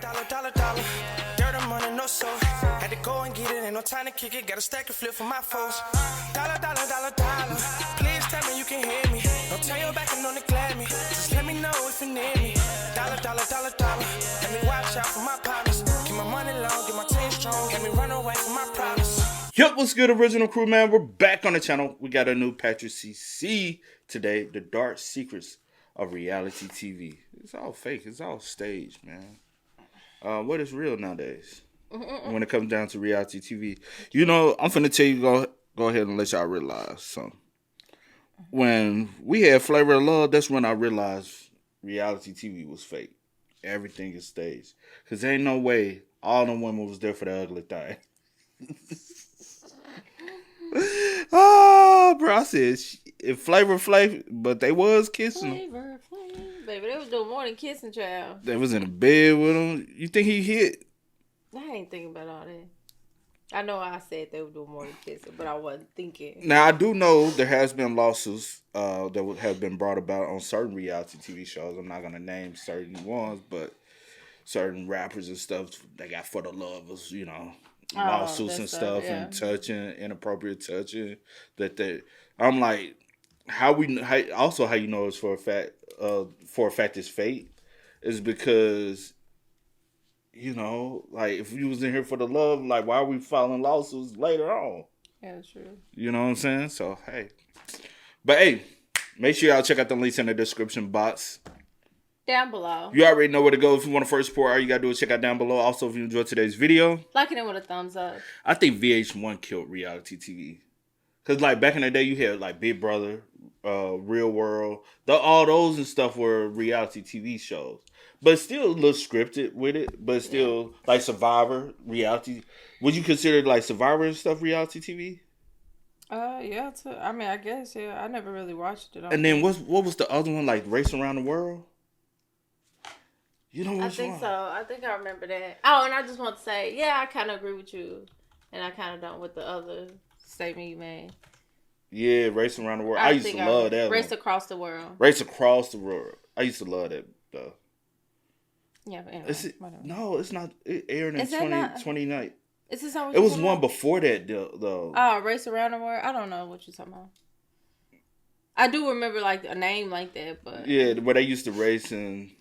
Dollar. Dirt and money, no soul. Had to go and get it, ain't no time to kick it. Got a stack of flip for my foes. Dollar. Please tell me you can hear me. Don't turn your back and don't neglect me. Just let me know if you need me. Dollar. Let me watch out for my partners. Keep my money long, get my team strong. Let me run away from my problems. Yup, what's good, original crew, man? We're back on the channel. We got a new Patrick CC today. The dark secrets of reality TV. It's all fake. It's all staged, man. What is real nowadays when it comes down to reality TV? You know, I'm finna tell you, go ahead and let y'all realize something. When we had Flavor of Love, that's when I realized reality TV was fake. Everything is staged. Because there ain't no way all the women was there for the ugly thing. Oh, bro, I said, if Flavor, but they was kissing. Flavor. Baby, they was doing more than kissing, child. They was in a bed with him. You think he hit? I ain't thinking about all that. I know I said they were doing more than kissing, but I wasn't thinking. Now, I do know there has been lawsuits that have been brought about on certain reality TV shows. I'm not going to name certain ones, but certain rappers and stuff, they got for the lovers, you know, lawsuits and stuff, yeah. and touching, inappropriate touching. I'm like, how you know it's for a fact it's fake is because, you know, like if you was in here for the love, like why are we filing lawsuits later on? Yeah, that's true. You know what I'm saying? So hey, but hey, make sure y'all check out the links in the description box down below. You already know where to go if you want to first support. All you gotta do is check out down below. Also, if you enjoyed today's video, liking it with a thumbs up. I think VH1 killed reality TV. Cause like back in the day, you had like Big Brother, Real World, all those and stuff were reality TV shows, but still a little scripted with it. But still like Survivor reality. Would you consider like Survivor and stuff reality TV? Yeah. I mean, I guess yeah. I never really watched it. And then what was the other one, like Race Around the World? You know I think so. I think I remember that. Oh, and I just want to say, yeah, I kind of agree with you, and I kind of don't with the other statement you made. Yeah, Race Around the World. I used to love that. Race Across the World. Race Across the World. I used to love that though. Yeah, but anyway, no, it's not. It aired in 2019. Is this not what it was one before that though. Oh, Race Around the World. I don't know what you're talking about. I do remember like a name like that, but yeah, where they used to race and.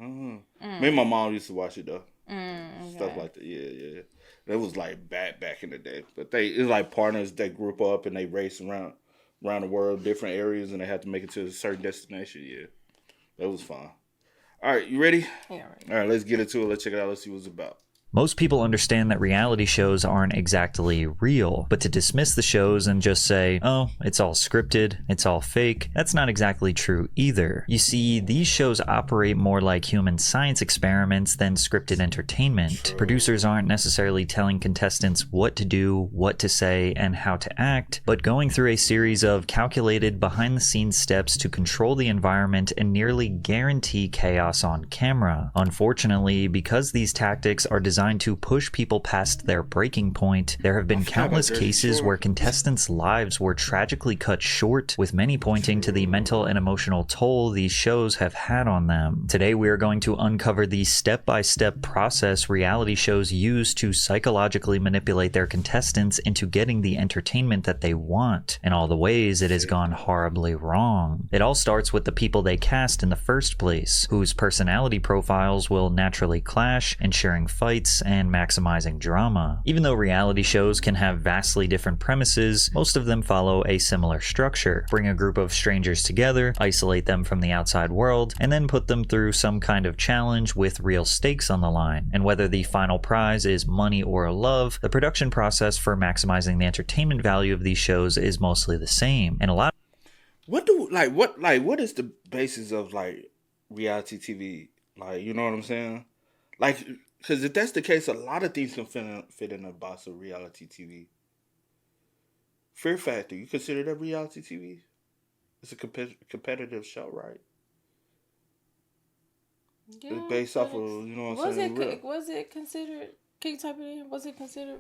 Me and my mom used to watch it though. Okay. Stuff like that. Yeah. That was like back in the day. But it's like partners that group up and they race around the world, different areas, and they have to make it to a certain destination. Yeah. That was fun. All right, you ready? Yeah, ready. All right, let's get into it. Let's check it out. Let's see what it's about. Most people understand that reality shows aren't exactly real, but to dismiss the shows and just say, oh, it's all scripted, it's all fake, that's not exactly true either. You see, these shows operate more like human science experiments than scripted entertainment. True. Producers aren't necessarily telling contestants what to do, what to say, and how to act, but going through a series of calculated behind-the-scenes steps to control the environment and nearly guarantee chaos on camera. Unfortunately, because these tactics are designed to push people past their breaking point, there have been countless cases where contestants' lives were tragically cut short, with many pointing to the mental and emotional toll these shows have had on them. Today we are going to uncover the step-by-step process reality shows use to psychologically manipulate their contestants into getting the entertainment that they want, and all the ways it has gone horribly wrong. It all starts with the people they cast in the first place, whose personality profiles will naturally clash, ensuring fights and maximizing drama. Even though reality shows can have vastly different premises, most of them follow a similar structure. Bring a group of strangers together, isolate them from the outside world, and then put them through some kind of challenge with real stakes on the line. And whether the final prize is money or love, the production process for maximizing the entertainment value of these shows is mostly the same. And a lot what is the basis of like reality TV? Like, you know what I'm saying? Like, because if that's the case, a lot of things can fit in a box of reality TV. Fear Factor, you consider that reality TV? It's a competitive show, right? Yeah, it's based off of, you know what I'm saying? Was it considered? Can you type it in? Was it considered?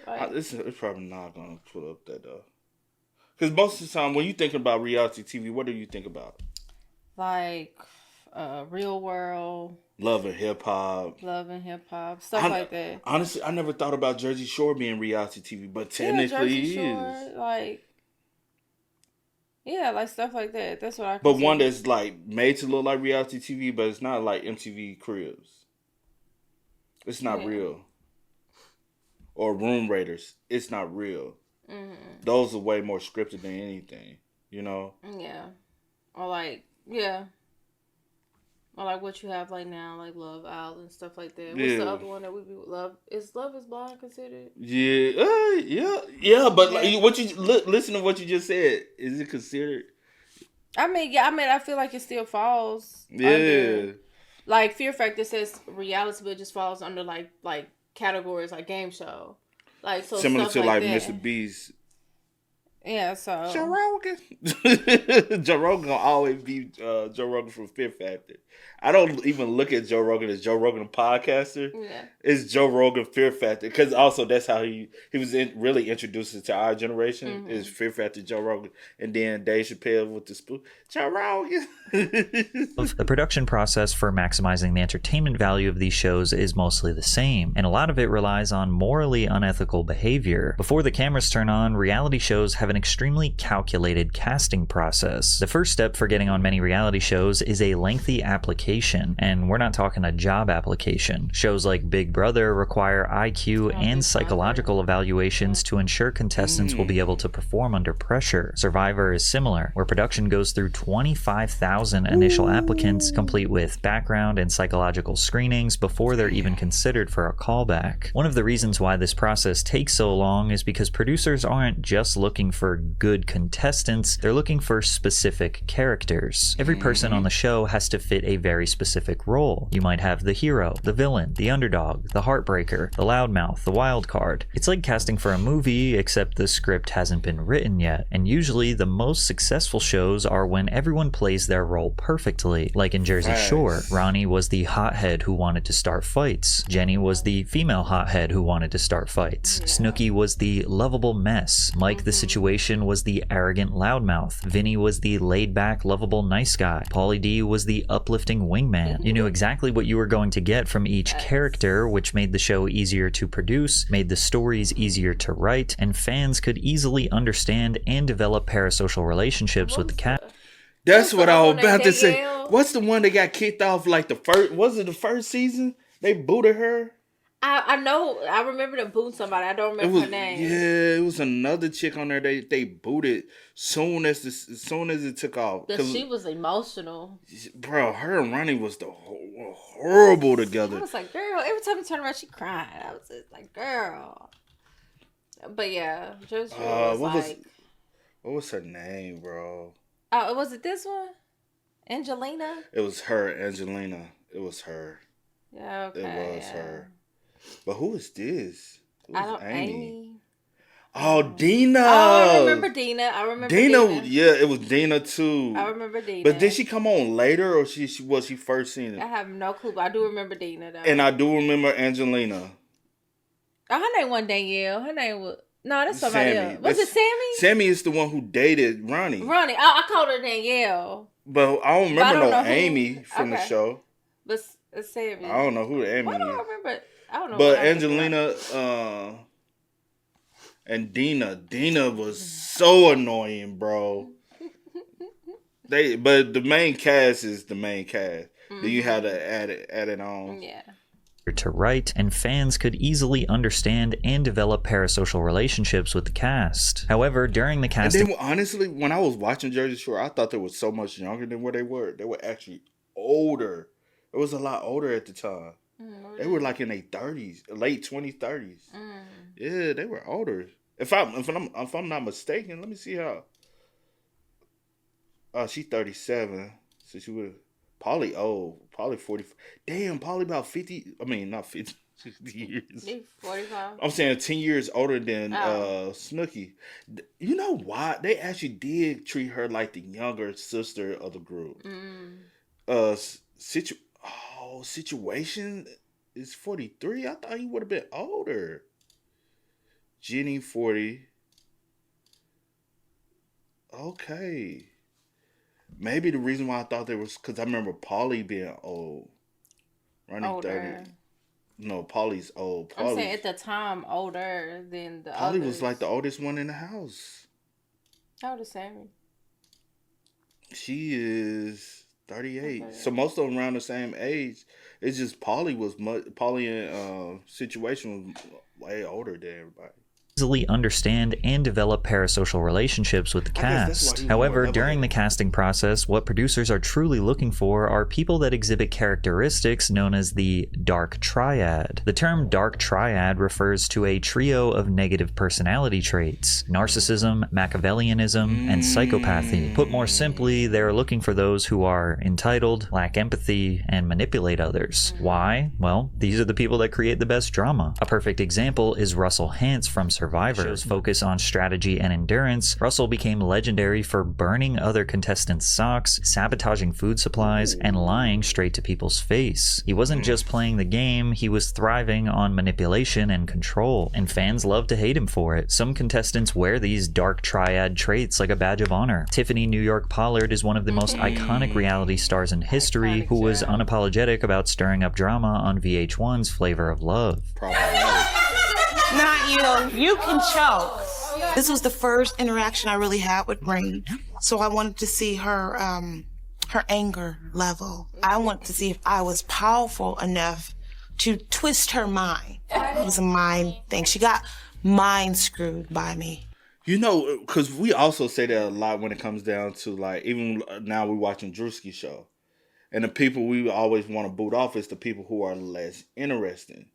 Like, it's probably not going to pull up that though. Because most of the time, when you think about reality TV, what do you think about? Like, Real World, Love and Hip Hop. Love and Hip Hop, stuff like that. Honestly, I never thought about Jersey Shore being reality TV, but Yeah, technically Jersey it Shore, is. like yeah, like stuff like that. That's what I But consider. one that's like made to look like reality TV, but it's not like MTV Cribs. It's not real. Or Room Raiders. It's not real. Mm-hmm. Those are way more scripted than anything, you know? Yeah. Or like, yeah. Or like what you have like now, like Love Island, stuff like that. What's the other one that we love? Is Love is Blind considered? Yeah. But like, what you listen to what you just said. Is it considered? I mean, I feel like it still falls under, like Fear Factor says reality, but it just falls under like categories like game show, like so similar stuff to like that. Mr. Beast. Yeah, so Joe Rogan. Joe Rogan gonna always be Joe Rogan from Fear Factor. I don't even look at Joe Rogan as Joe Rogan a podcaster. Yeah. It's Joe Rogan Fear Factor, because also that's how he was really introduced to our generation. Is Fear Factor Joe Rogan, and then Dave Chappelle with the spoon Joe Rogan. The production process for maximizing the entertainment value of these shows is mostly the same, and a lot of it relies on morally unethical behavior. Before the cameras turn on, reality shows have an extremely calculated casting process. The first step for getting on many reality shows is a lengthy application, and we're not talking a job application. Shows like Big Brother require IQ and psychological evaluations to ensure contestants will be able to perform under pressure. Survivor is similar, where production goes through 25,000 initial applicants, complete with background and psychological screenings before they're even considered for a callback. One of the reasons why this process takes so long is because producers aren't just looking for good contestants, they're looking for specific characters. Every person on the show has to fit a very specific role. You might have the hero, the villain, the underdog, the heartbreaker, the loudmouth, the wild card. It's like casting for a movie, except the script hasn't been written yet. And usually the most successful shows are when everyone plays their role perfectly. Like in Jersey Shore, Ronnie was the hothead who wanted to start fights. Jenny was the female hothead who wanted to start fights. Snooki was the lovable mess. Mike the Situation was the arrogant loudmouth. Vinny was the laid-back, lovable nice guy. Pauly D was the uplifting wingman. You knew exactly what you were going to get from each character, which made the show easier to produce, made the stories easier to write, and fans could easily understand and develop parasocial relationships with the cast. That's what I was about to say. What's the one that got kicked off like the first? Was it the first season? They booted her. I know. I remember them booting somebody. I don't remember her name. Yeah, it was another chick on there. They booted soon as it took off. Because she was emotional. Bro, her and Ronnie was horrible together. I was like, girl. Every time you turn around, she cried. I was just like, girl. But yeah, just what was her name, bro? Oh, was it this one? Angelina? It was her, Angelina. It was her. Yeah, okay. It was her. But who is this? Amy. Oh, Dina. Oh, I remember Dina. Dina. Yeah, it was Dina too. I remember Dina. But did she come on later, or she first seen it? I have no clue, but I do remember Dina though. And I do remember Angelina. Oh, her name wasn't Danielle. Her name was that's somebody else. Was it Sammy? Sammy is the one who dated Ronnie. I called her Danielle. But I don't remember Amy from the show. But it's Sammy. I don't know who the Amy is. I don't remember. I don't know. But Angelina and Dina was so annoying, bro. But the main cast is the main cast. Then you had to add it on. Yeah. To write, and fans could easily understand and develop parasocial relationships with the cast. However, during the casting... And then, honestly, when I was watching Jersey Shore, I thought they were so much younger than what they were. They were actually older. It was a lot older at the time. They were like in their 30s, late 20s, 30s. Yeah, they were older. If I'm not mistaken, let me see how. She's 37, so she would. Pauly old. Pauly 40. Damn, Pauly about 50. I mean, not 50. 60 years. 45. I'm saying 10 years older than Snooki. You know why? They actually did treat her like the younger sister of the group. Situation is 43. I thought he would have been older. Jenny 40. Okay. Maybe the reason why I thought they was because I remember Paulie being old. Running Older. 30. No, Paulie's old. I'm saying at the time older than the Paulie others. was like the oldest one in the house. How old is Sammy? She is 38. Okay. So most of them around the same age. It's just Paulie and Situation was way older than everybody. Easily understand and develop parasocial relationships with the cast. However, during the casting process, what producers are truly looking for are people that exhibit characteristics known as the dark triad. The term dark triad refers to a trio of negative personality traits: narcissism, Machiavellianism, and psychopathy. Put more simply, they're looking for those who are entitled, lack empathy, and manipulate others. Why? Well, these are the people that create the best drama. A perfect example is Russell Hantz from Survivor's focus on strategy and endurance. Russell became legendary for burning other contestants' socks, sabotaging food supplies, and lying straight to people's face. He wasn't just playing the game, he was thriving on manipulation and control, and fans love to hate him for it. Some contestants wear these dark triad traits like a badge of honor. Tiffany New York Pollard is one of the most iconic reality stars in history who was unapologetic about stirring up drama on VH1's Flavor of Love. Not you. You can choke. This was the first interaction I really had with Rain, so I wanted to see her anger level. I wanted to see if I was powerful enough to twist her mind. It was a mind thing. She got mind screwed by me. You know, because we also say that a lot when it comes down to, like, even now we're watching Drewski's show. And the people we always want to boot off is the people who are less interesting.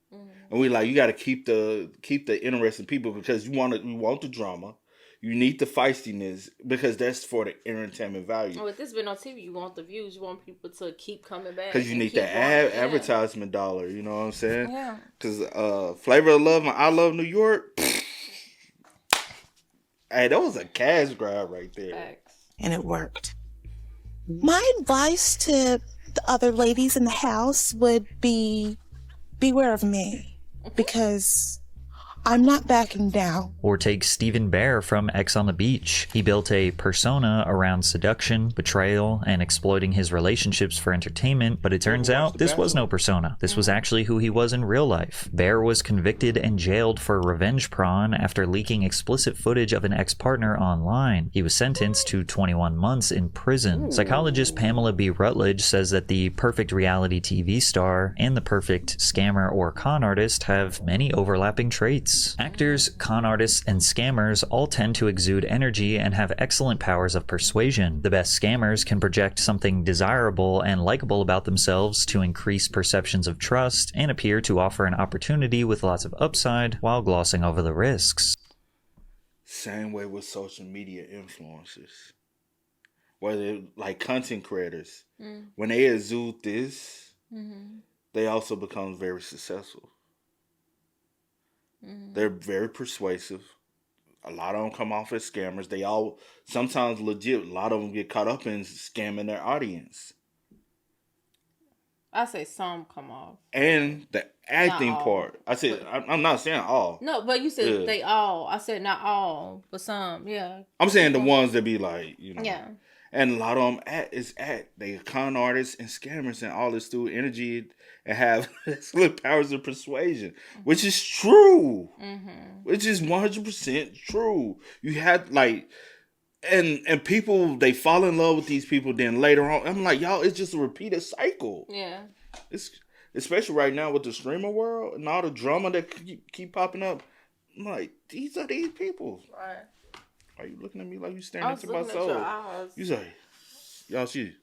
And we like, you got to keep the interesting people because you want the drama, you need the feistiness because that's for the entertainment value. With this been on TV, you want the views, you want people to keep coming back because you need the advertisement dollar. You know what I'm saying? Yeah. Because Flavor of Love and I Love New York. Hey, that was a cash grab right there. Facts. And it worked. My advice to the other ladies in the house would be beware of me because I'm not backing down. Or take Stephen Bear from X on the Beach. He built a persona around seduction, betrayal, and exploiting his relationships for entertainment, but it turns out this was no persona. This was actually who he was in real life. Bear was convicted and jailed for revenge porn after leaking explicit footage of an ex-partner online. He was sentenced to 21 months in prison. Psychologist Pamela B. Rutledge says that the perfect reality TV star and the perfect scammer or con artist have many overlapping traits. Actors, con artists, and scammers all tend to exude energy and have excellent powers of persuasion. The best scammers can project something desirable and likable about themselves to increase perceptions of trust and appear to offer an opportunity with lots of upside while glossing over the risks. Same way with social media influencers. Whether like content creators, when they exude this, they also become very successful. They're very persuasive. A lot of them come off as scammers. They all, sometimes legit, a lot of them get caught up in scamming their audience. I say some come off. And the acting part. I said, I'm not saying all. No, but you said they all. I said not all, but some, yeah. I'm saying the ones that be like, you know. Yeah. And a lot of them they con artists and scammers and all this through energy and have excellent powers of persuasion, which is true. Which is 100% true. You have like, and people, they fall in love with these people. Then later on, I'm like, y'all, it's just a repeated cycle. Yeah. It's especially right now with the streamer world and all the drama that keep popping up. I'm like, these are these people. Right. Are you looking at me like you staring into my soul? You say, y'all see.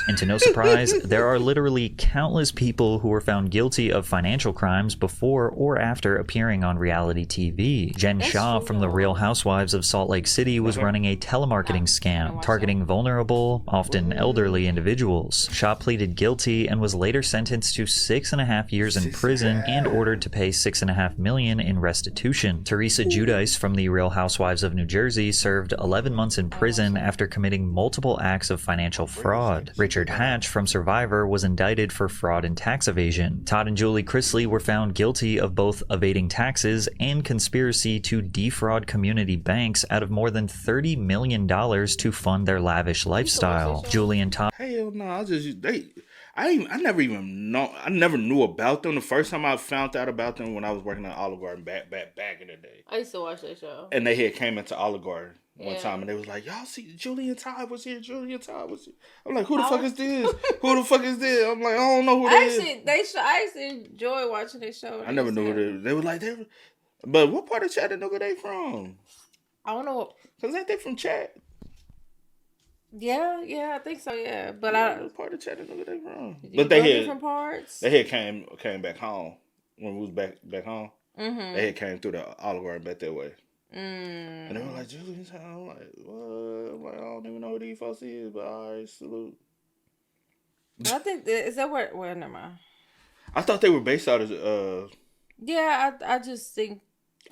And to no surprise, there are literally countless people who were found guilty of financial crimes before or after appearing on reality TV. Jen Shaw from The Real Housewives of Salt Lake City was running a telemarketing scam targeting vulnerable, often elderly individuals. Shaw pleaded guilty and was later sentenced to 6.5 years in prison and ordered to pay $6.5 million in restitution. Teresa Giudice from The Real Housewives of New Jersey served 11 months in prison after committing multiple acts of financial fraud. fraud. Richard Hatch from Survivor was indicted for fraud and tax evasion. Todd and Julie Chrisley were found guilty of both evading taxes and conspiracy to defraud community banks out of more than $30 million to fund their lavish lifestyle. Julie and Todd... Hell no, I never knew about them. The first time I found out about them when I was working at Olive Garden back in the day. I used to watch that show. And they had came into Olive Garden one time and they was like, y'all see Julian Todd was here. I'm like, who the fuck is this? Who the fuck is this? I'm like, I don't know who that is. I used to enjoy watching this show. I never knew who they were like, but what part of Chattanooga they from? I don't know. Cause ain't they from Chat? Yeah, I think so. Yeah, but what part of Chattanooga they from? But they had different parts. They had came back home when we was back home. Mm-hmm. They had came through the Olive Garden back that way. And they were like, Julian's house. I'm like, what? I'm like, I don't even know who these folks is, but all right, salute. I think is that where? Well, never mind. I thought they were based out of. Yeah, I just think.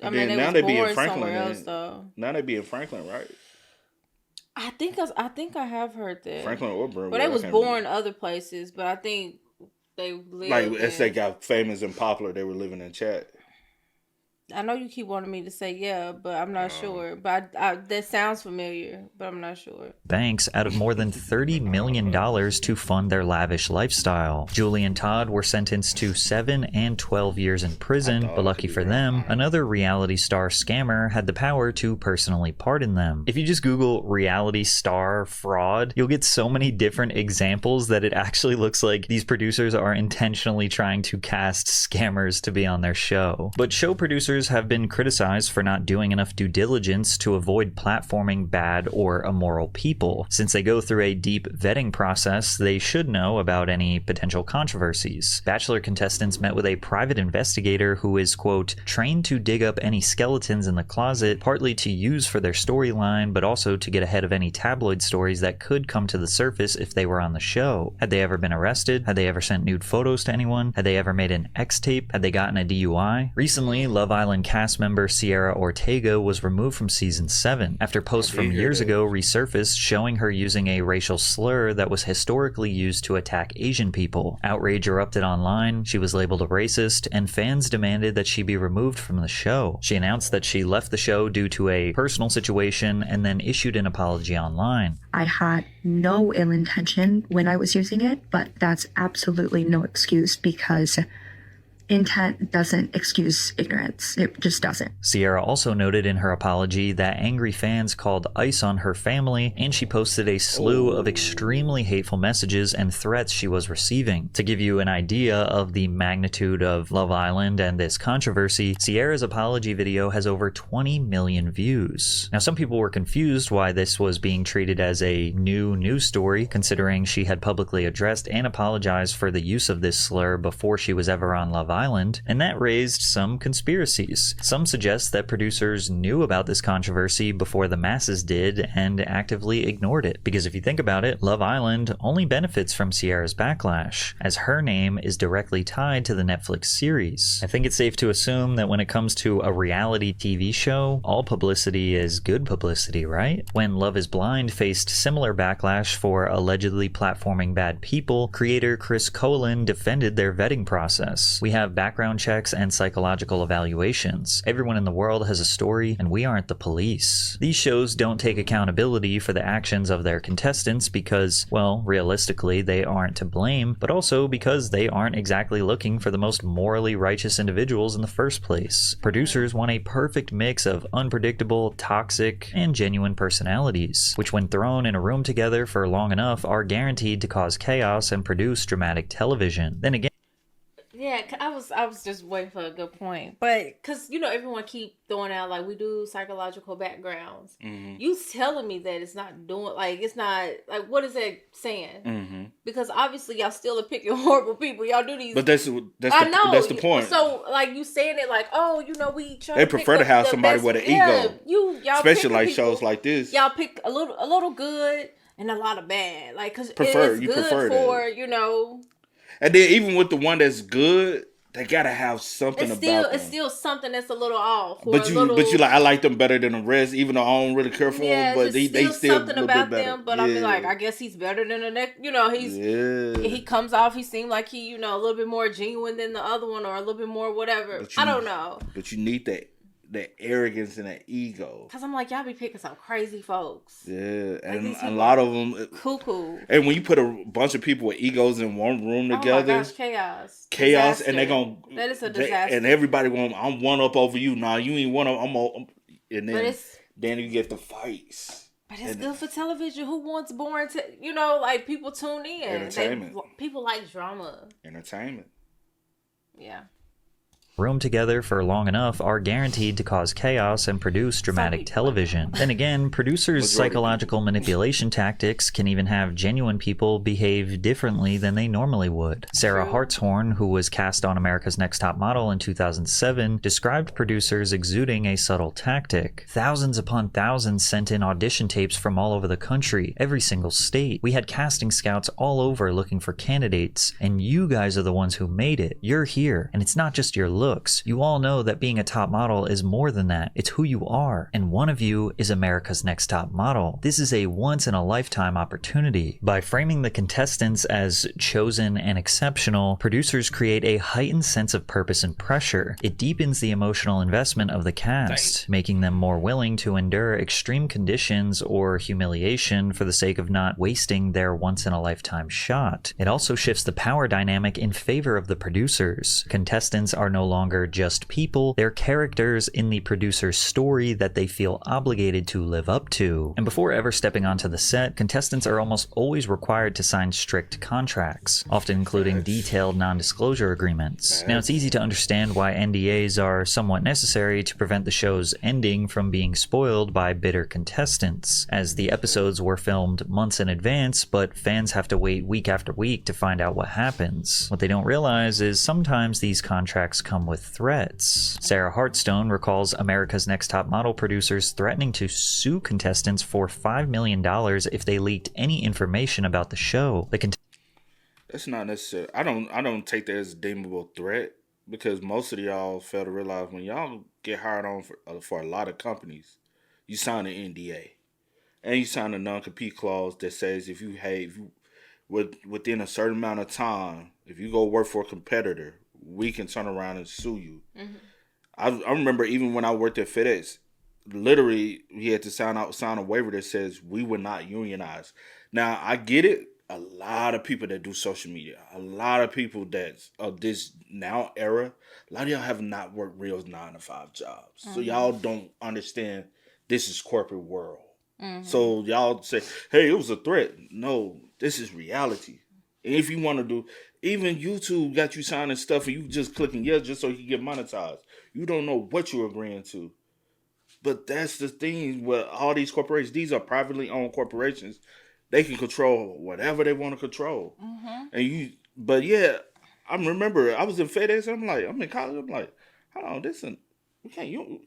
I mean, now they be in Franklin. Somewhere else, though. Now they be in Franklin, right? I think I have heard that. Franklin or Brentwood. But they was born other places, but I think they lived like as they got famous and popular, they were living in Chat. I know you keep wanting me to say yeah, but I'm not sure. But that sounds familiar, but I'm not sure. Banks out of more than $30 million to fund their lavish lifestyle. Julie and Todd were sentenced to 7 and 12 years in prison, but lucky for them, another reality star scammer had the power to personally pardon them. If you just Google reality star fraud, you'll get so many different examples that it actually looks like these producers are intentionally trying to cast scammers to be on their show. But show producers have been criticized for not doing enough due diligence to avoid platforming bad or immoral people. Since they go through a deep vetting process, they should know about any potential controversies. Bachelor contestants met with a private investigator who is, quote, trained to dig up any skeletons in the closet, partly to use for their storyline, but also to get ahead of any tabloid stories that could come to the surface if they were on the show. Had they ever been arrested? Had they ever sent nude photos to anyone? Had they ever made an X tape? Had they gotten a DUI? Recently, Love Island cast member Sierra Ortega was removed from season 7 after posts from years ago resurfaced showing her using a racial slur that was historically used to attack Asian people. Outrage erupted online, she was labeled a racist, and fans demanded that she be removed from the show. She announced that she left the show due to a personal situation and then issued an apology online. I had no ill intention when I was using it, but that's absolutely no excuse because intent doesn't excuse ignorance. It just doesn't. Sierra also noted in her apology that angry fans called ICE on her family, and she posted a slew of extremely hateful messages and threats she was receiving. To give you an idea of the magnitude of Love Island and this controversy, Sierra's apology video has over 20 million views. Now, some people were confused why this was being treated as a new news story, considering she had publicly addressed and apologized for the use of this slur before she was ever on Love Island, and that raised some conspiracies. Some suggest that producers knew about this controversy before the masses did and actively ignored it. Because if you think about it, Love Island only benefits from Sierra's backlash, as her name is directly tied to the Netflix series. I think it's safe to assume that when it comes to a reality TV show, all publicity is good publicity, right? When Love is Blind faced similar backlash for allegedly platforming bad people, creator Chris Colin defended their vetting process. We have background checks and psychological evaluations. Everyone in the world has a story, and we aren't the police. These shows don't take accountability for the actions of their contestants because, well, realistically, they aren't to blame, but also because they aren't exactly looking for the most morally righteous individuals in the first place. Producers want a perfect mix of unpredictable, toxic, and genuine personalities, which when thrown in a room together for long enough are guaranteed to cause chaos and produce dramatic television. Then again, yeah, I was just waiting for a good point, but because everyone keep throwing out like we do psychological backgrounds. Mm-hmm. You telling me that it's not doing it's not like what is that saying? Mm-hmm. Because obviously y'all still are picking horrible people. Y'all do these, but that's the point. So like you saying it like we try. They prefer to have somebody with an ego. Y'all especially like people, shows like this. Y'all pick a little good and a lot of bad. Like because it's good for that. And then even with the one that's good, they gotta have something It's about them. It's still something that's a little off. Or But you like, I like them better than the rest, even though I don't really care for them. But they still something a little about bit better. them. But I mean, like, I guess he's better than the next. You know, he comes off. He seemed like he, you know, a little bit more genuine than the other one, or a little bit more whatever. I don't know. But you need that arrogance and that ego. Cause I'm like, y'all be picking some crazy folks. Yeah, and a lot of them cuckoo. And when you put a bunch of people with egos in one room together, oh my gosh, chaos, disaster. And they gonna that is a disaster. And everybody going, I'm one up over you. Nah, you ain't one up. And then you get the fights. But it's good for television. Who wants boring? You know, like people tune in. Entertainment. People like drama. Entertainment. Yeah. Room together for long enough are guaranteed to cause chaos and produce dramatic television. Then again, producers' psychological manipulation tactics can even have genuine people behave differently than they normally would. Sarah Hartshorn, who was cast on America's Next Top Model in 2007, described producers exuding a subtle tactic. Thousands upon thousands sent in audition tapes from all over the country, every single state. We had casting scouts all over looking for candidates, and you guys are the ones who made it. You're here, and it's not just your looks. You all know that being a top model is more than that. It's who you are. And one of you is America's Next Top Model. This is a once-in-a-lifetime opportunity. By framing the contestants as chosen and exceptional, producers create a heightened sense of purpose and pressure. It deepens the emotional investment of the cast, making them more willing to endure extreme conditions or humiliation for the sake of not wasting their once-in-a-lifetime shot. It also shifts the power dynamic in favor of the producers. Contestants are no longer just people, they're characters in the producer's story that they feel obligated to live up to. And before ever stepping onto the set, contestants are almost always required to sign strict contracts, often including detailed non-disclosure agreements. Now, it's easy to understand why NDAs are somewhat necessary to prevent the show's ending from being spoiled by bitter contestants, as the episodes were filmed months in advance, but fans have to wait week after week to find out what happens. What they don't realize is sometimes these contracts come with threats. Sarah Hartstone recalls America's Next Top Model producers threatening to sue contestants for $5 million if they leaked any information about the show. That's not necessary. I don't take that as a deemable threat, because most of y'all fail to realize when y'all get hired on for a lot of companies, you sign an NDA and you sign a non-compete clause that says if you within a certain amount of time, if you go work for a competitor, we can turn around and sue you. Mm-hmm. I remember even when I worked at FedEx, literally we had to sign a waiver that says we would not unionize. Now, I get it. A lot of people that do social media, a lot of people that's of this now era, a lot of y'all have not worked real 9-to-5 jobs. Mm-hmm. So y'all don't understand this is corporate world. Mm-hmm. So y'all say, hey, it was a threat. No, this is reality. And if you want to do, even YouTube got you signing stuff and you just clicking yes just so you can get monetized. You don't know what you're agreeing to. But that's the thing with all these corporations. These are privately owned corporations. They can control whatever they want to control. Mm-hmm. But yeah, I remember I was in FedEx. I'm in college. I'm like, hold on, we can't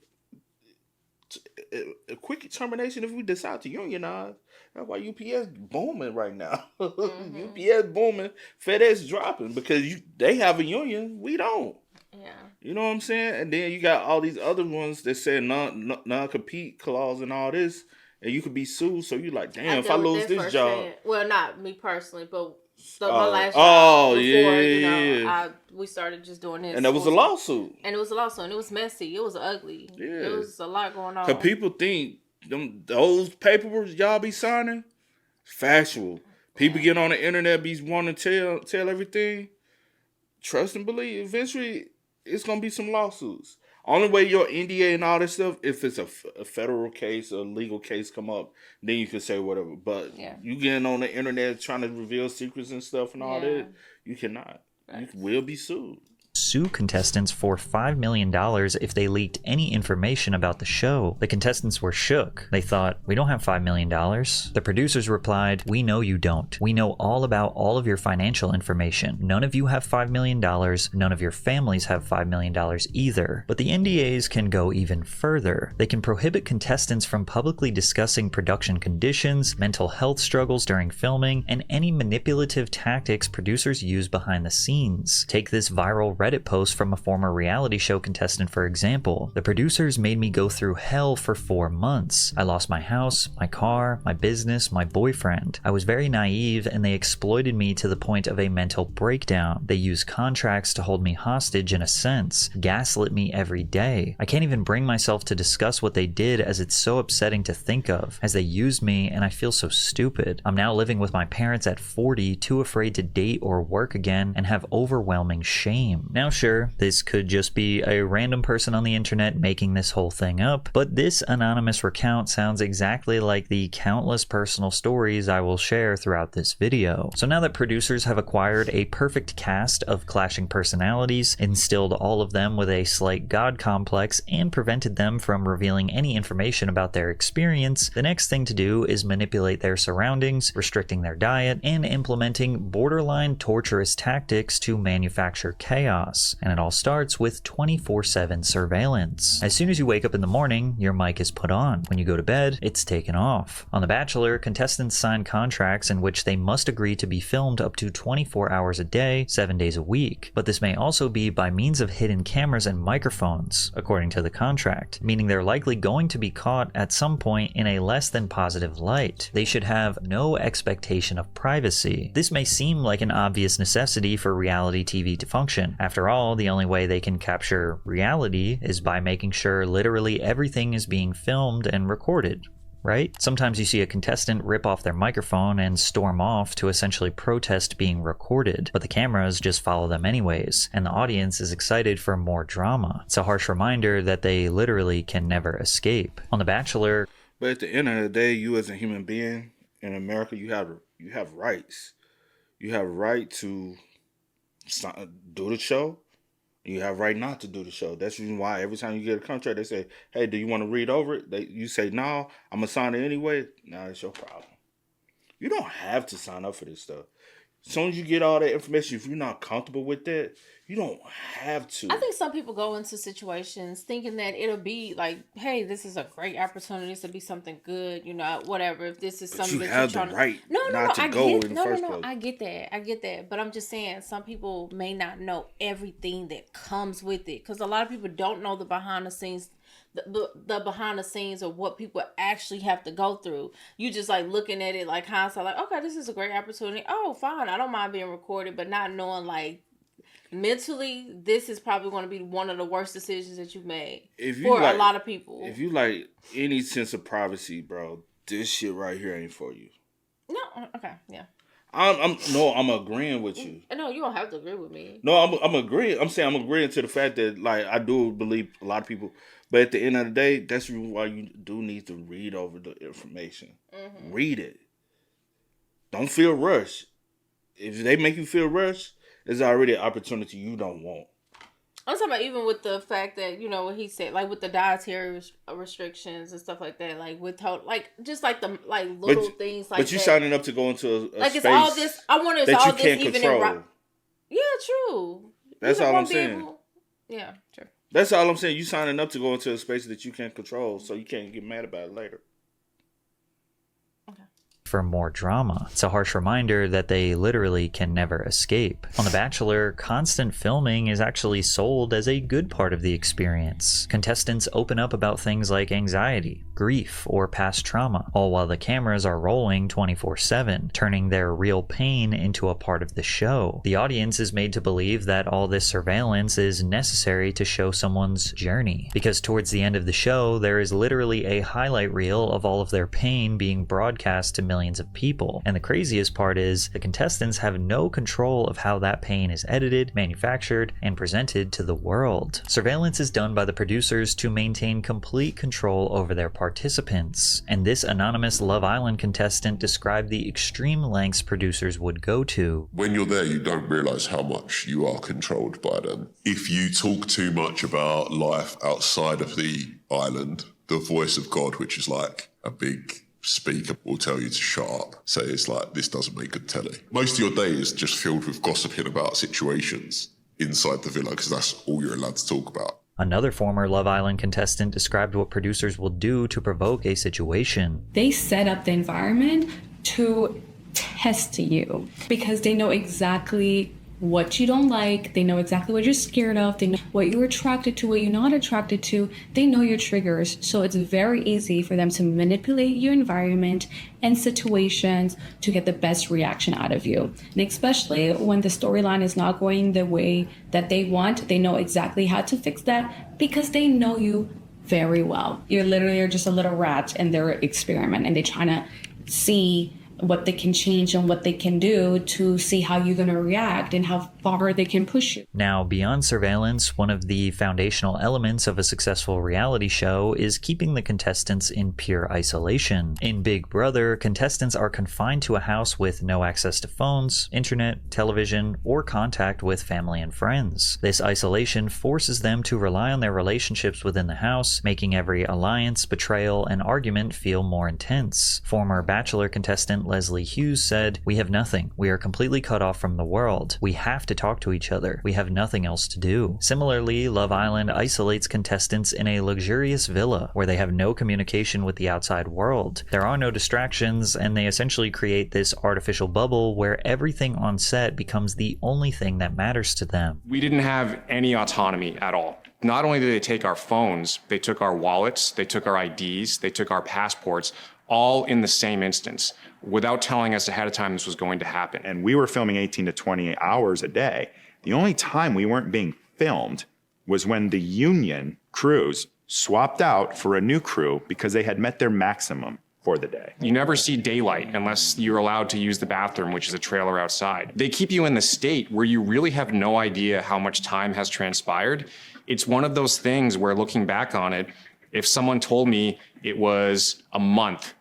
a quick termination if we decide to unionize. That's why UPS booming right now. Mm-hmm. UPS booming, FedEx dropping because they have a union. We don't. Yeah. You know what I'm saying? And then you got all these other ones that say non-compete clause and all this, and you could be sued. So you're like, damn, if I lose this job. Well, not me personally, but my last job before, we started just doing this. And there was a lawsuit. And it was a lawsuit, and it was messy. It was ugly. Yeah. It was a lot going on. Because people think those paperwork y'all be signing, factual. People get on the internet, be wanting to tell everything. Trust and believe. Eventually, it's going to be some lawsuits. Only way your NDA and all this stuff, if it's a federal case or a legal case come up, then you can say whatever. But you getting on the internet trying to reveal secrets and stuff and all that, you cannot. Right. You will be sued. Sue contestants for $5 million if they leaked any information about the show. The contestants were shook. They thought, we don't have $5 million. The producers replied, we know you don't. We know all about all of your financial information. None of you have $5 million. None of your families have $5 million either. But the NDAs can go even further. They can prohibit contestants from publicly discussing production conditions, mental health struggles during filming, and any manipulative tactics producers use behind the scenes. Take this viral Reddit post from a former reality show contestant, for example. The producers made me go through hell for 4 months. I lost my house, my car, my business, my boyfriend. I was very naive and they exploited me to the point of a mental breakdown. They used contracts to hold me hostage in a sense, gaslit me every day. I can't even bring myself to discuss what they did as it's so upsetting to think of, as they used me and I feel so stupid. I'm now living with my parents at 40, too afraid to date or work again, and have overwhelming shame. Now sure, this could just be a random person on the internet making this whole thing up, but this anonymous recount sounds exactly like the countless personal stories I will share throughout this video. So now that producers have acquired a perfect cast of clashing personalities, instilled all of them with a slight god complex, and prevented them from revealing any information about their experience, the next thing to do is manipulate their surroundings, restricting their diet, and implementing borderline torturous tactics to manufacture chaos. And it all starts with 24/7 surveillance. As soon as you wake up in the morning, your mic is put on. When you go to bed, it's taken off. On The Bachelor, contestants sign contracts in which they must agree to be filmed up to 24 hours a day, 7 days a week. But this may also be by means of hidden cameras and microphones, according to the contract, meaning they're likely going to be caught at some point in a less than positive light. They should have no expectation of privacy. This may seem like an obvious necessity for reality TV to function. After all, the only way they can capture reality is by making sure literally everything is being filmed and recorded. Right? Sometimes you see a contestant rip off their microphone and storm off to essentially protest being recorded, but the cameras just follow them anyways, and the audience is excited for more drama. It's a harsh reminder that they literally can never escape. On The Bachelor... But at the end of the day, you as a human being in America, you have rights. You have right to do the show. You have right not to do the show. That's the reason why every time you get a contract, they say, hey, do you want to read over it? You say, no, I'm going to sign it anyway. Nah, it's your problem. You don't have to sign up for this stuff. As soon as you get all that information, if you're not comfortable with that, you don't have to. I think some people go into situations thinking that it'll be like, hey, this is a great opportunity. This will be something good, you know, whatever. If this is something you that have you're the trying right to... to go in the first place. I get that. But I'm just saying, some people may not know everything that comes with it. Because a lot of people don't know the behind the scenes, the behind the scenes of what people actually have to go through. You just like looking at it like hindsight, like, okay, this is a great opportunity. Oh, fine. I don't mind being recorded, but not knowing like, mentally, this is probably going to be one of the worst decisions that you've made for a lot of people. If you like any sense of privacy, bro, this shit right here ain't for you. No, okay, yeah. I'm agreeing with you. No, you don't have to agree with me. No, I'm agreeing. I'm saying I'm agreeing to the fact that like I do believe a lot of people, but at the end of the day, that's why you do need to read over the information. Mm-hmm. Read it. Don't feel rushed. If they make you feel rushed, there's already an opportunity you don't want. I'm talking about even with the fact that, you know, what he said, like with the dietary restrictions and stuff like that, like with just like the like little things like that. But you signing up to go into a like space it's all this. I wonder if that all you this can't even control. Yeah, true. That's all I'm saying. Yeah, true. That's all I'm saying. You signing up to go into a space that you can't control, so you can't get mad about it later. For more drama. It's a harsh reminder that they literally can never escape. On The Bachelor, constant filming is actually sold as a good part of the experience. Contestants open up about things like anxiety, grief, or past trauma, all while the cameras are rolling 24/7, turning their real pain into a part of the show. The audience is made to believe that all this surveillance is necessary to show someone's journey, because towards the end of the show, there is literally a highlight reel of all of their pain being broadcast to millions of people. And the craziest part is the contestants have no control of how that pain is edited, manufactured, and presented to the world. Surveillance is done by the producers to maintain complete control over their participants. And this anonymous Love Island contestant described the extreme lengths producers would go to. When you're there, you don't realize how much you are controlled by them. If you talk too much about life outside of the island, the voice of God, which is like a big speaker, will tell you to shut up. So it's like, this doesn't make good telly. Most of your day is just filled with gossiping about situations inside the villa, because that's all you're allowed to talk about. Another former Love Island contestant described what producers will do to provoke a situation. They set up the environment to test you because they know exactly what you don't like. They know exactly what you're scared of. They know what you're attracted to, what you're not attracted to. They know your triggers. So it's very easy for them to manipulate your environment and situations to get the best reaction out of you. And especially when the storyline is not going the way that they want, they know exactly how to fix that because they know you very well. You're literally just a little rat in their experiment, and they're trying to see what they can change and what they can do to see how you're going to react and how far they can push you. Now, beyond surveillance, one of the foundational elements of a successful reality show is keeping the contestants in pure isolation. In Big Brother, contestants are confined to a house with no access to phones, internet, television, or contact with family and friends. This isolation forces them to rely on their relationships within the house, making every alliance, betrayal, and argument feel more intense. Former Bachelor contestant Leslie Hughes said, "We have nothing. We are completely cut off from the world. We have to talk to each other. We have nothing else to do." Similarly, Love Island isolates contestants in a luxurious villa where they have no communication with the outside world. There are no distractions, and they essentially create this artificial bubble where everything on set becomes the only thing that matters to them. We didn't have any autonomy at all. Not only did they take our phones, they took our wallets, they took our IDs, they took our passports, all in the same instance, without telling us ahead of time this was going to happen. And we were filming 18 to 20 hours a day. The only time we weren't being filmed was when the union crews swapped out for a new crew because they had met their maximum for the day. You never see daylight unless you're allowed to use the bathroom, which is a trailer outside. They keep you in the state where you really have no idea how much time has transpired. It's one of those things where, looking back on it, if someone told me it was a month,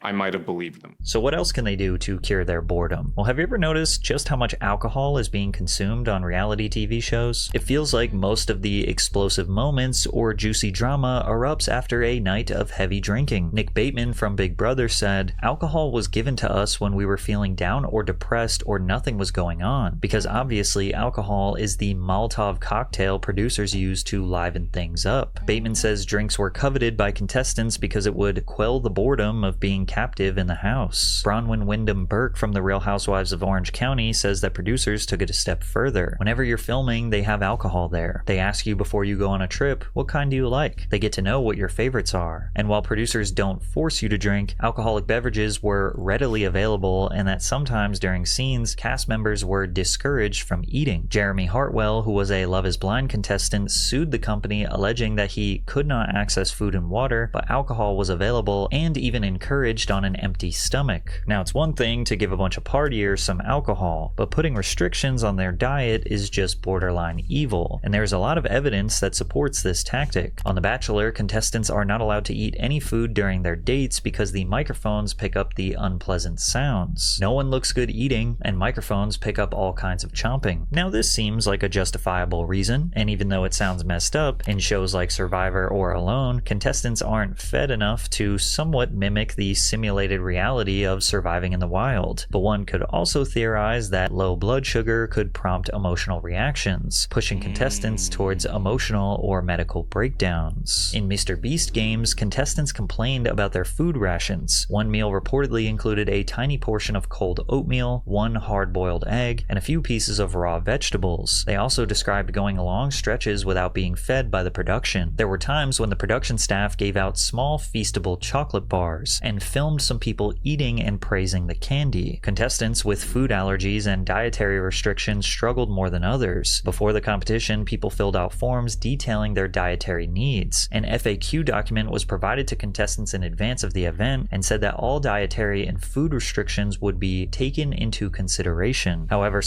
I might have believed them. So what else can they do to cure their boredom? Well, have you ever noticed just how much alcohol is being consumed on reality TV shows? It feels like most of the explosive moments or juicy drama erupts after a night of heavy drinking. Nick Bateman from Big Brother said, "Alcohol was given to us when we were feeling down or depressed or nothing was going on, because obviously alcohol is the Molotov cocktail producers use to liven things up." Bateman says drinks were coveted by contestants because it would quell the boredom of being captive in the house. Bronwyn Wyndham Burke from The Real Housewives of Orange County says that producers took it a step further. Whenever you're filming, they have alcohol there. They ask you before you go on a trip, what kind do you like? They get to know what your favorites are. And while producers don't force you to drink, alcoholic beverages were readily available, and that sometimes during scenes, cast members were discouraged from eating. Jeremy Hartwell, who was a Love is Blind contestant, sued the company alleging that he could not access food and water, but alcohol was available and even encouraged on an empty stomach. Now, it's one thing to give a bunch of partiers some alcohol, but putting restrictions on their diet is just borderline evil, and there's a lot of evidence that supports this tactic. On The Bachelor, contestants are not allowed to eat any food during their dates because the microphones pick up the unpleasant sounds. No one looks good eating, and microphones pick up all kinds of chomping. Now, this seems like a justifiable reason, and even though it sounds messed up, in shows like Survivor or Alone, contestants aren't fed enough to somewhat mimic the simulated reality of surviving in the wild. But one could also theorize that low blood sugar could prompt emotional reactions, pushing contestants towards emotional or medical breakdowns. In Mr. Beast games, contestants complained about their food rations. One meal reportedly included a tiny portion of cold oatmeal, one hard-boiled egg, and a few pieces of raw vegetables. They also described going long stretches without being fed by the production. There were times when the production staff gave out small feastable chocolate bars and filmed some people eating and praising the candy. Contestants with food allergies and dietary restrictions struggled more than others. Before the competition, people filled out forms detailing their dietary needs. An FAQ document was provided to contestants in advance of the event and said that all dietary and food restrictions would be taken into consideration. However,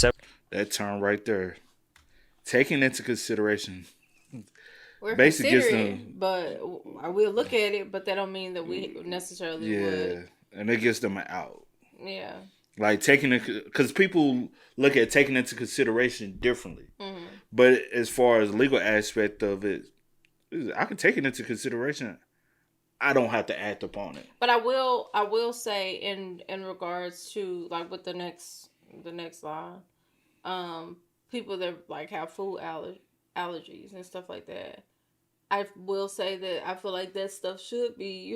that term right there, taking into consideration, we're basically considering, but I will look at it, but that don't mean that we necessarily would. And it gives them an out. Yeah. Like taking it, because people look at taking into consideration differently. Mm-hmm. But as far as legal aspect of it, I can take it into consideration. I don't have to act upon it. But I will say in regards to like with the next law, people that like have food allergies and stuff like that. I will say that I feel like that stuff should be,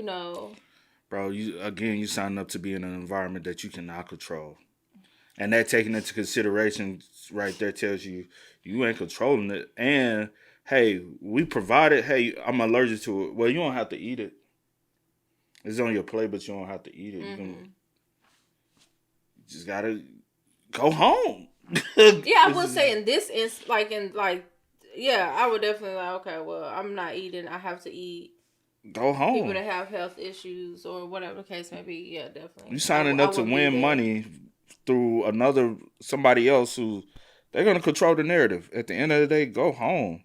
Bro, you sign up to be in an environment that you cannot control. And that taking into consideration right there tells you ain't controlling it. And, hey, we provided, hey, I'm allergic to it. Well, you don't have to eat it. It's on your plate, but you don't have to eat it. You just got to go home. Yeah, I would say in this I would definitely okay, well, I'm not eating. I have to eat. Go home. People that have health issues or whatever the case may be, yeah, definitely. You signing up to win money through somebody else who they're gonna control the narrative. At the end of the day, go home.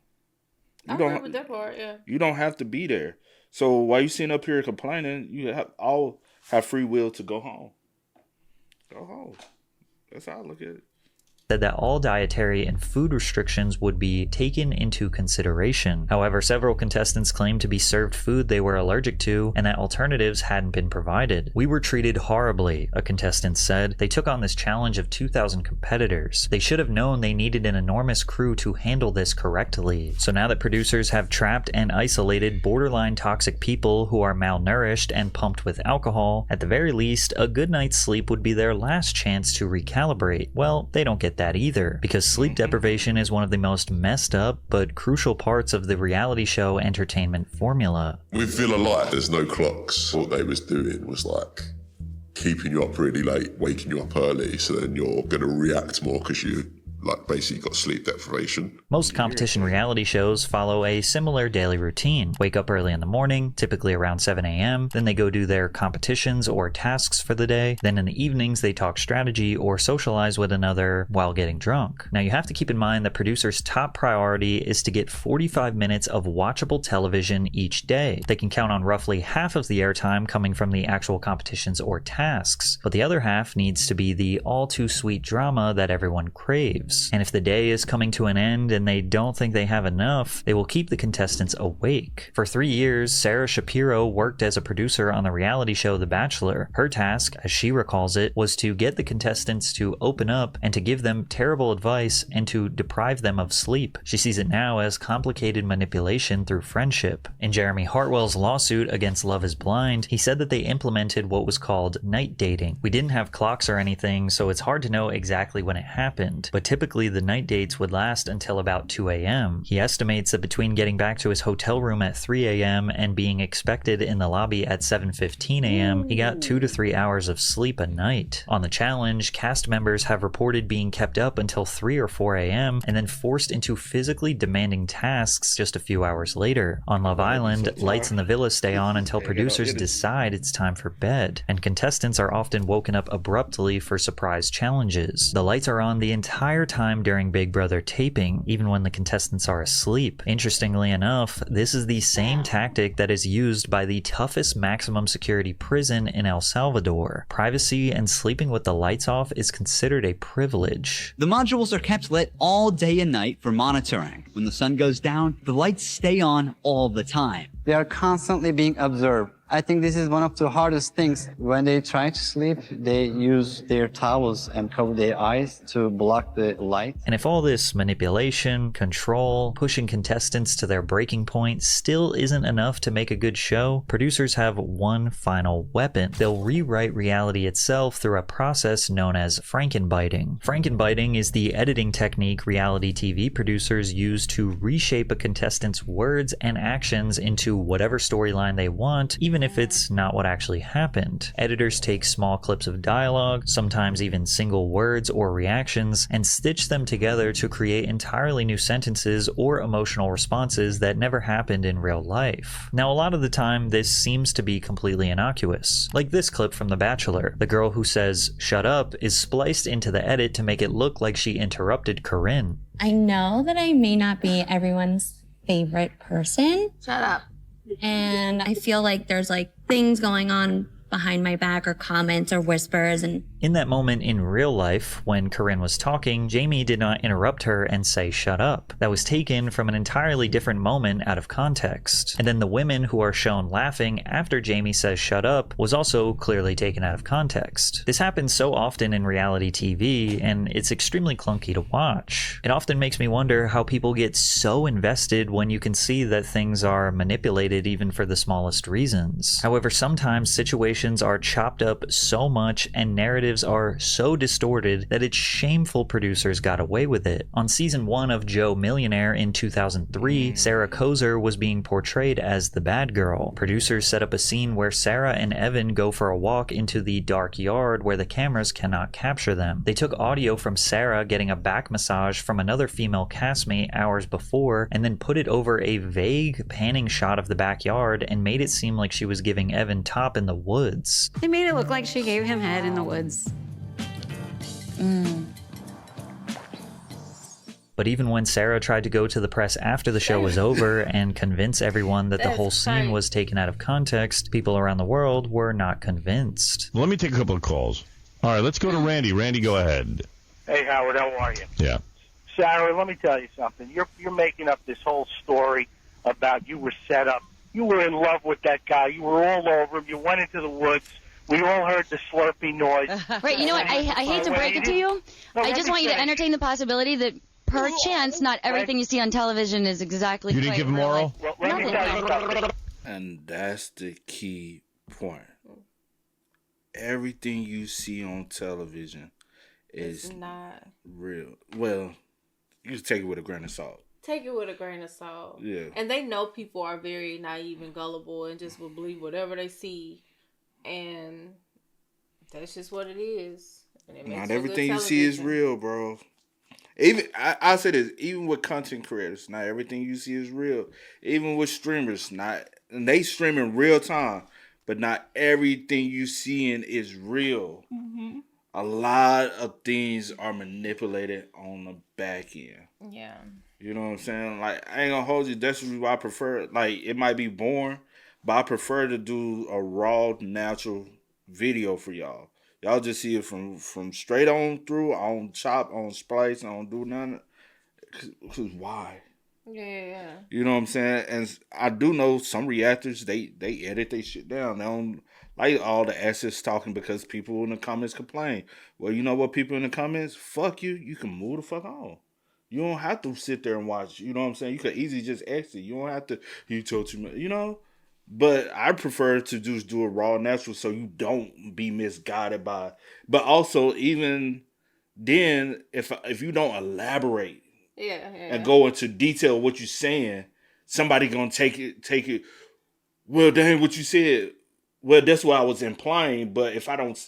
I agree with that part, yeah. You don't have to be there. So while you sitting up here complaining, you all have free will to go home. Go home. That's how I look at it. Said that all dietary and food restrictions would be taken into consideration. However, several contestants claimed to be served food they were allergic to and that alternatives hadn't been provided. "We were treated horribly," a contestant said. "They took on this challenge of 2,000 competitors. They should have known they needed an enormous crew to handle this correctly. So now that producers have trapped and isolated borderline toxic people who are malnourished and pumped with alcohol, at the very least, a good night's sleep would be their last chance to recalibrate. Well, they don't get that either, because sleep deprivation is one of the most messed up but crucial parts of the reality show entertainment formula." With Villa Light, there's no clocks. What they was doing was like keeping you up really late, waking you up early, so then you're going to react more because you like basically got sleep deprivation. Most competition reality shows follow a similar daily routine. Wake up early in the morning, typically around 7 a.m. Then they go do their competitions or tasks for the day. Then in the evenings, they talk strategy or socialize with another while getting drunk. Now you have to keep in mind that producers' top priority is to get 45 minutes of watchable television each day. They can count on roughly half of the airtime coming from the actual competitions or tasks, but the other half needs to be the all too sweet drama that everyone craves. And if the day is coming to an end and they don't think they have enough, they will keep the contestants awake. For 3 years, Sarah Shapiro worked as a producer on the reality show The Bachelor. Her task, as she recalls it, was to get the contestants to open up and to give them terrible advice and to deprive them of sleep. She sees it now as complicated manipulation through friendship. In Jeremy Hartwell's lawsuit against Love is Blind, he said that they implemented what was called night dating. "We didn't have clocks or anything, so it's hard to know exactly when it happened, but typically the night dates would last until about 2 a.m. He estimates that between getting back to his hotel room at 3 a.m. and being expected in the lobby at 7:15 a.m., he got 2 to 3 hours of sleep a night. On the challenge, cast members have reported being kept up until 3 or 4 a.m. and then forced into physically demanding tasks just a few hours later. On Love Island, lights in the villa stay on until producers decide it's time for bed, and contestants are often woken up abruptly for surprise challenges. The lights are on the entire time during Big Brother taping, even when the contestants are asleep. Interestingly enough, this is the same tactic that is used by the toughest maximum security prison in El Salvador. Privacy and sleeping with the lights off is considered a privilege. The modules are kept lit all day and night for monitoring. When the sun goes down, the lights stay on all the time. They are constantly being observed. I think this is one of the hardest things. When they try to sleep, they use their towels and cover their eyes to block the light. And if all this manipulation, control, pushing contestants to their breaking point still isn't enough to make a good show, producers have one final weapon. They'll rewrite reality itself through a process known as Frankenbiting. Frankenbiting is the editing technique reality TV producers use to reshape a contestant's words and actions into whatever storyline they want, even if it's not what actually happened. Editors take small clips of dialogue, sometimes even single words or reactions, and stitch them together to create entirely new sentences or emotional responses that never happened in real life. Now, a lot of the time, this seems to be completely innocuous. Like this clip from The Bachelor. The girl who says, "shut up," is spliced into the edit to make it look like she interrupted Corinne. I know that I may not be everyone's favorite person. Shut up. And I feel like there's things going on behind my back or comments or whispers. And in that moment in real life, when Corinne was talking, Jamie did not interrupt her and say shut up. That was taken from an entirely different moment out of context. And then the women who are shown laughing after Jamie says shut up was also clearly taken out of context. This happens so often in reality TV, and it's extremely clunky to watch. It often makes me wonder how people get so invested when you can see that things are manipulated even for the smallest reasons. However, sometimes situations are chopped up so much and narrative narratives are so distorted that it's shameful producers got away with it. On season 1 of Joe Millionaire in 2003, Sarah Kozer was being portrayed as the bad girl. Producers set up a scene where Sarah and Evan go for a walk into the dark yard where the cameras cannot capture them. They took audio from Sarah getting a back massage from another female castmate hours before and then put it over a vague panning shot of the backyard and made it seem like she was giving Evan top in the woods. They made it look like she gave him head in the woods. But even when Sarah tried to go to the press after the show was over and convince everyone that the whole scene was taken out of context, people around the world were not convinced. Let me take a couple of calls. All right, let's go to Randy. Randy, go ahead. Hey, Howard, how are you? Yeah. Sarah, let me tell you something. You're making up this whole story about you were set up. You were in love with that guy. You were all over him. You went into the woods. We all heard the slurpy noise. Right, you know what? I hate to break it to you. I just want you to entertain the possibility that perchance not everything you see on television is exactly. You didn't give him oral? Well, let me tell you something. And that's the key point. Everything you see on television is not real. Well, you just take it with a grain of salt. Take it with a grain of salt. Yeah. And they know people are very naive and gullible and just will believe whatever they see. And that's just what it is. And it makes Not for everything good you see is television. real, bro. Even I say this, even with content creators, not everything you see is real. Even with streamers, and they stream in real time, but not everything you seeing is real. Mm-hmm. A lot of things are manipulated on the back end. Yeah. You know what I'm saying? Like, I ain't gonna hold you. That's why I prefer, like, it might be boring, but I prefer to do a raw, natural video for y'all. Y'all just see it from straight on through. I don't chop, I don't splice, I don't do nothing. Cause why? Yeah. You know what I'm saying? And I do know some reactors, they edit their shit down. They don't like all the assets talking because people in the comments complain. Well, you know what, people in the comments? Fuck you. You can move the fuck on. You don't have to sit there and watch. You know what I'm saying? You could easily just exit. You don't have to, you told too much, you know? But I prefer to just do it raw, natural, so you don't be misguided by. But also, even then, if you don't elaborate, and go into detail what you're saying, somebody gonna take it. Well, dang, what you said. Well, that's what I was implying. But if I don't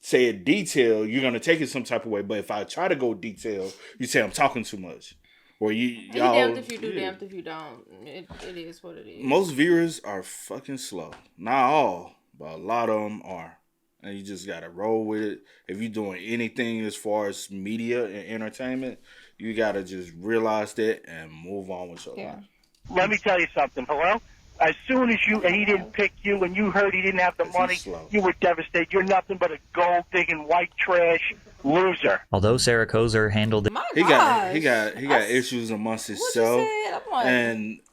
say it detail, you're gonna take it some type of way. But if I try to go detail, you say I'm talking too much. Or y'all damned if you do, damned if you don't. It is what it is. Most viewers are fucking slow. Not all, but a lot of them are. And you just gotta roll with it. If you're doing anything as far as media and entertainment, you gotta just realize that and move on with your life. Let me tell you something. Hello? As soon as he didn't pick you and you heard he didn't have the money, you were devastated. You're nothing but a gold-digging white trash loser. Although Sarah Kozer handled it, he got issues amongst himself,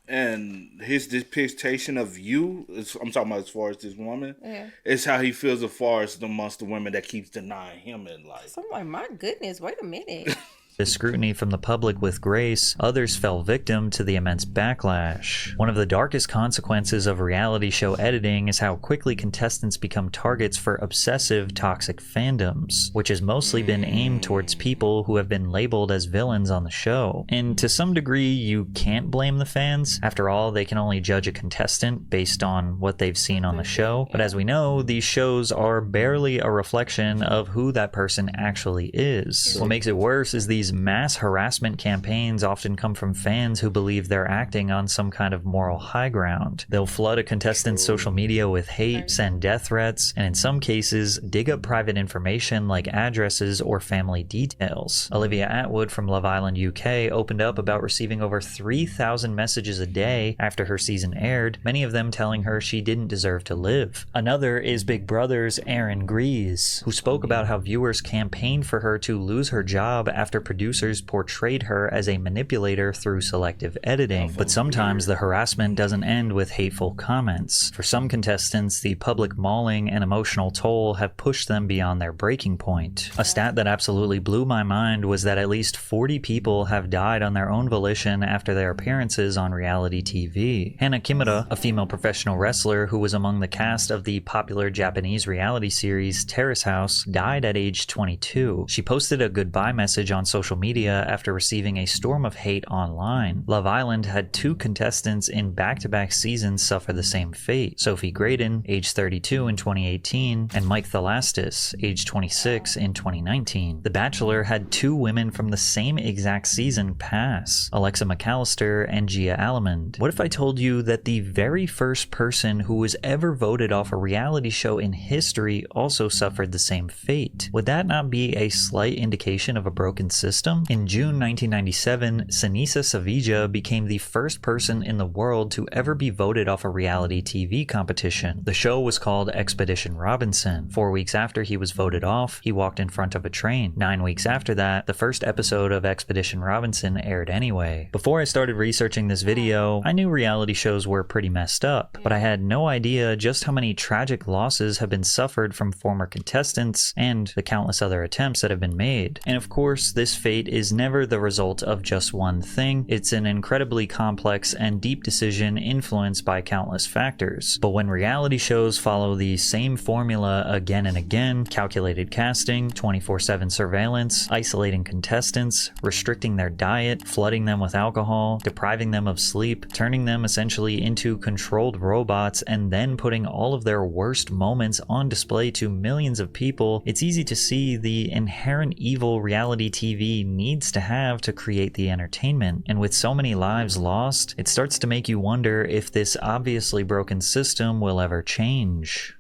and his depiction of you. I'm talking about as far as this woman. Yeah. It's how he feels as far as amongst the women that keeps denying him in life. So I'm like, my goodness, wait a minute. the scrutiny from the public with grace, others fell victim to the immense backlash. One of the darkest consequences of reality show editing is how quickly contestants become targets for obsessive, toxic fandoms, which has mostly been aimed towards people who have been labeled as villains on the show. And to some degree, you can't blame the fans. After all, they can only judge a contestant based on what they've seen on the show. But as we know, these shows are barely a reflection of who that person actually is. What makes it worse is these mass harassment campaigns often come from fans who believe they're acting on some kind of moral high ground. They'll flood a contestant's social media with hate, send death threats, and in some cases, dig up private information like addresses or family details. Olivia Atwood from Love Island UK opened up about receiving over 3,000 messages a day after her season aired, many of them telling her she didn't deserve to live. Another is Big Brother's Aaron Grease, who spoke about how viewers campaigned for her to lose her job after producers portrayed her as a manipulator through selective editing. But sometimes the harassment doesn't end with hateful comments. For some contestants, the public mauling and emotional toll have pushed them beyond their breaking point. A stat that absolutely blew my mind was that at least 40 people have died on their own volition after their appearances on reality TV. Hana Kimura, a female professional wrestler who was among the cast of the popular Japanese reality series Terrace House, died at age 22. She posted a goodbye message on social media after receiving a storm of hate online. Love Island had 2 contestants in back-to-back seasons suffer the same fate. Sophie Graydon, age 32 in 2018, and Mike Thelastis, age 26 in 2019. The Bachelor had 2 women from the same exact season pass, Alexa McAllister and Gia Allemond. What if I told you that the very first person who was ever voted off a reality show in history also suffered the same fate? Would that not be a slight indication of a broken system? In June 1997, Sinisa Savija became the first person in the world to ever be voted off a reality TV competition. The show was called Expedition Robinson. 4 weeks after he was voted off, he walked in front of a train. 9 weeks after that, the first episode of Expedition Robinson aired anyway. Before I started researching this video, I knew reality shows were pretty messed up, but I had no idea just how many tragic losses have been suffered from former contestants and the countless other attempts that have been made. And of course, this fate is never the result of just one thing. It's an incredibly complex and deep decision influenced by countless factors. But when reality shows follow the same formula again and again, calculated casting, 24/7 surveillance, isolating contestants, restricting their diet, flooding them with alcohol, depriving them of sleep, turning them essentially into controlled robots, and then putting all of their worst moments on display to millions of people, it's easy to see the inherent evil reality TV needs to have to create the entertainment. And with so many lives lost, it starts to make you wonder if this obviously broken system will ever change.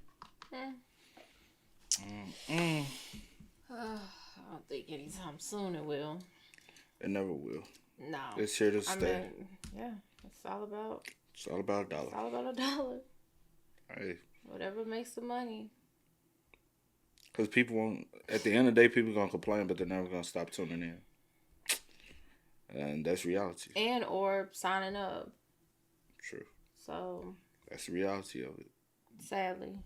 I don't think anytime soon it will. It never will. No. It's here to stay. I mean, yeah, it's all about a dollar. It's all about a dollar. Hey. Whatever makes the money. Because people won't, at the end of the day, people are going to complain, but they're never going to stop tuning in. And that's reality. And or signing up. True. So. That's the reality of it. Sadly.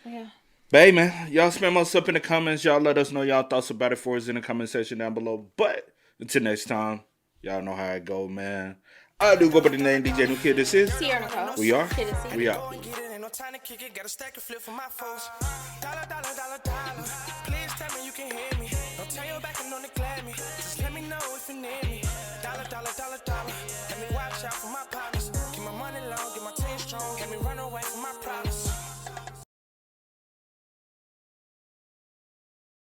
Yeah. But hey, man, y'all spam us up in the comments. Y'all let us know y'all thoughts about it for us in the comment section down below. But until next time, y'all know how it go, man. I do go by the name DJ New Kid. This is Sierra Nicole. We are. Kiddandceemgmt. We out. Time to kick it, got a stack of flip for my foes. Dollar, dollar, dollar, dollar. Please tell me you can hear me. Don't turn your back and don't neglect me. Just let me know if you need me. Dollar, dollar, dollar, dollar. Let me watch out for my partners. Keep my money long, get my team strong. Let me run away from my problems.